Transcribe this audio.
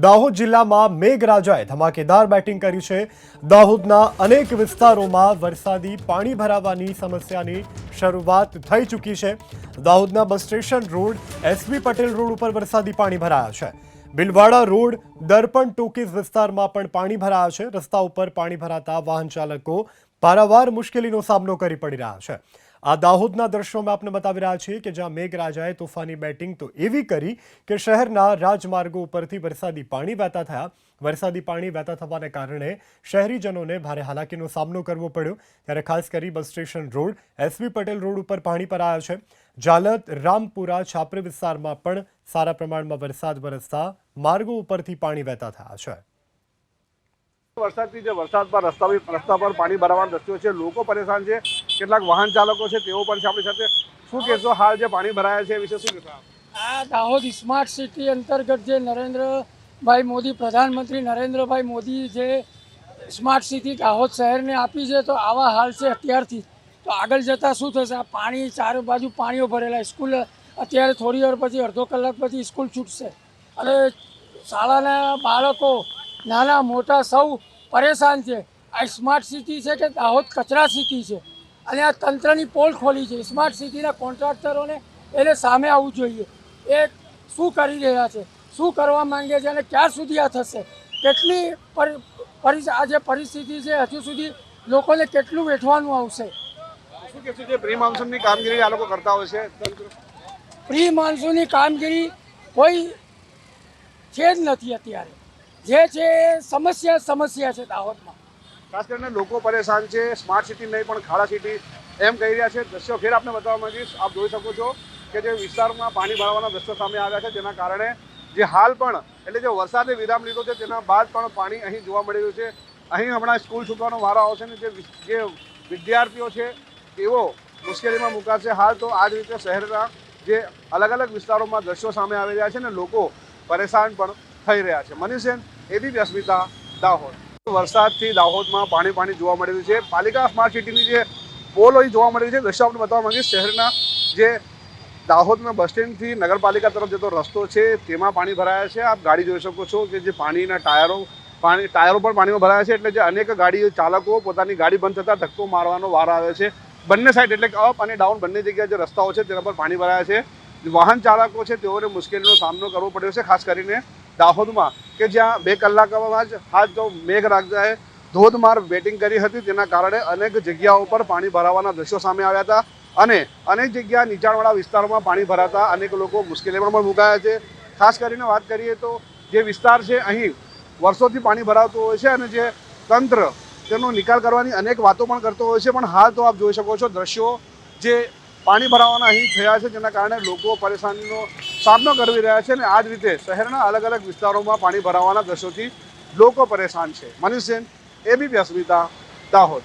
દાહોદ જિલ્લામાં મેઘરાજાએ ધમાકેદાર બેટિંગ કરી છે। દાહોદના અનેક વિસ્તારોમાં વરસાદી પાણી ભરાવાની સમસ્યાની શરૂઆત થઈ ચૂકી છે। દાહોદના bus station road, SV Patel road ઉપર વરસાદી પાણી ભરાયા છે। બિલવાડા રોડ, દર્પણ ટોકીઝ વિસ્તારમાં પણ પાણી ભરાયા છે। રસ્તા ઉપર પાણી ભરાતા વાહન ચાલકો પારાવાર મુશ્કેલીનો સામનો કરી પડી રહ્યા છે। આ દાહોદના દ્રશ્યોમાં આપને બતાવી રહ્યા છીએ કે જ્યાં મેઘરાજાએ તોફાની બેટિંગ તો એવી કરી કે શહેરના રાજમાર્ગો ઉપરથી વરસાદી પાણી વહેતા થયા। વરસાદી પાણી વહેતા થવાને કારણે શહેરીજનોને ભારે હાલાકીનો સામનો કરવો પડ્યો। ત્યારે ખાસ કરી bus station road, SV Patel road ઉપર પાણી ભરાયા છે। જાલત, રામપુરા, છાપરી વિસ્તારમાં પણ સારા પ્રમાણમાં વરસાદ વરસતા માર્ગો ઉપરથી પાણી વહેતા થયા છે। વરસાદ પર રસ્તા પર પાણી ભરાવાના દ્રશ્યો છે। લોકો પરેશાન છે, કેટલાક વાહન ચાલકો છે તેઓ પણ છે આપણી સાથે। શું કહેશો, હાલ જે પાણી ભરાયા છે એ વિશે શું કહેશો? આ દાહોદ સ્માર્ટ સિટી અંતર્ગત જે નરેન્દ્રભાઈ મોદી, પ્રધાનમંત્રી નરેન્દ્રભાઈ મોદી જે સ્માર્ટ સિટી દાહોદ શહેરને આપી છે, તો આવા હાલ છે અત્યારથી। તો આગળ જતાં શું થશે? આ પાણી ચારે બાજુ પાણીઓ ભરેલા। સ્કૂલ અત્યારે થોડી વાર પછી, અડધો કલાક પછી સ્કૂલ છૂટશે અને શાળાના બાળકો નાના મોટા સૌ પરેશાન છે। આ સ્માર્ટ સિટી છે કે દાહોદ કચરા સિટી છે અને આ તંત્રની પોલ ખોલી છે। સ્માર્ટ સિટીના કોન્ટ્રાક્ટરોને એને સામે આવવું જોઈએ। એ શું કરી રહ્યા છે, શું કરવા માંગે છે અને ક્યાં સુધી આ થશે? કેટલી આ જે પરિસ્થિતિ છે, હજુ સુધી લોકોને કેટલું વેઠવાનું આવશે? શું કહેશું, જે પ્રી મોન્સૂનની કામગીરી આ લોકો કરતા હોય છે? પ્રી મોન્સૂનની કામગીરી કોઈ છે જ નથી અત્યારે। જે છે સમસ્યા છે દાહોદમાં। ખાસ કરીને લોકો પરેશાન છે। સ્માર્ટ સિટી નહીં પણ ખાડા સિટી એમ કહી રહ્યા છે। દ્રશ્યો ફેર આપને બતાવવા માંગીશ। આપ જોઈ શકો છો કે જે વિસ્તારમાં પાણી ભરાવાના દ્રશ્યો સામે આવ્યા છે, જેના કારણે જે હાલ પણ એટલે જે વરસાદે વિરામ લીધો છે તેના બાદ પણ પાણી અહીં જોવા મળી રહ્યું છે। અહીં હમણાં સ્કૂલ છૂટવાનો વારો આવશે ને જે વિદ્યાર્થીઓ છે તેઓ મુશ્કેલીમાં મુકાશે। હાલ તો આ જ રીતે શહેરના જે અલગ અલગ વિસ્તારોમાં દ્રશ્યો સામે આવી રહ્યા છે ને લોકો પરેશાન પણ થઈ રહ્યા છે। મનીષ સેન, એબીપી અસ્મિતા, દાહોદ। વરસાદથી દાહોદમાં પાણી જોવા મળી રહ્યું છે। પાલિકા સ્માર્ટ સિટીની જે પોલ અહીં જોવા મળી રહી છે, દ્રશ્યો આપણે બતાવવા માંગીશ। શહેરના જે દાહોદના બસ સ્ટેન્ડથી નગરપાલિકા તરફ જતો રસ્તો છે તેમાં પાણી ભરાયા છે। આપ ગાડી જોઈ શકો છો કે જે પાણીના ટાયરો પણ પાણીમાં ભરાયા છે, એટલે જે અનેક ગાડી ચાલકો પોતાની ગાડી બંધ થતાં ધક્કો મારવાનો વાર આવે છે। બંને સાઈડ એટલે કે અપ અને ડાઉન બંને જગ્યાએ જે રસ્તાઓ છે તેના પર પાણી ભરાયા છે। વાહન ચાલકો છે તેઓને મુશ્કેલીનો સામનો કરવો પડ્યો છે, ખાસ કરીને દાહોદમાં કે જ્યાં 2 કલાકમાં જ હાલ તો મેઘરાજાએ ધોધમાર બેટિંગ કરી હતી, તેના કારણે અનેક જગ્યાઓ પર પાણી ભરાવાના દ્રશ્યો સામે આવ્યા હતા અને અનેક જગ્યા નીચાણવાળા વિસ્તારોમાં પાણી ભરાતા અનેક લોકો મુશ્કેલીમાં પણ મુકાયા છે। ખાસ કરીને વાત કરીએ તો જે વિસ્તાર છે અહીં વર્ષોથી પાણી ભરાતું હોય છે અને જે તંત્ર તેનો નિકાલ કરવાની અનેક વાતો પણ કરતો હોય છે, પણ હાલ તો આપ જોઈ શકો છો દ્રશ્યો જે પાણી ભરાવાના અહીં થયા છે, જેના કારણે લોકો પરેશાનીનો સામનો કરી રહ્યા છે અને આ જ રીતે શહેરના અલગ અલગ વિસ્તારોમાં પાણી ભરાવાના દ્રશ્યોથી લોકો પરેશાન છે। મનીષ સેન, એબીપી અસ્મિતા, દાહોદ।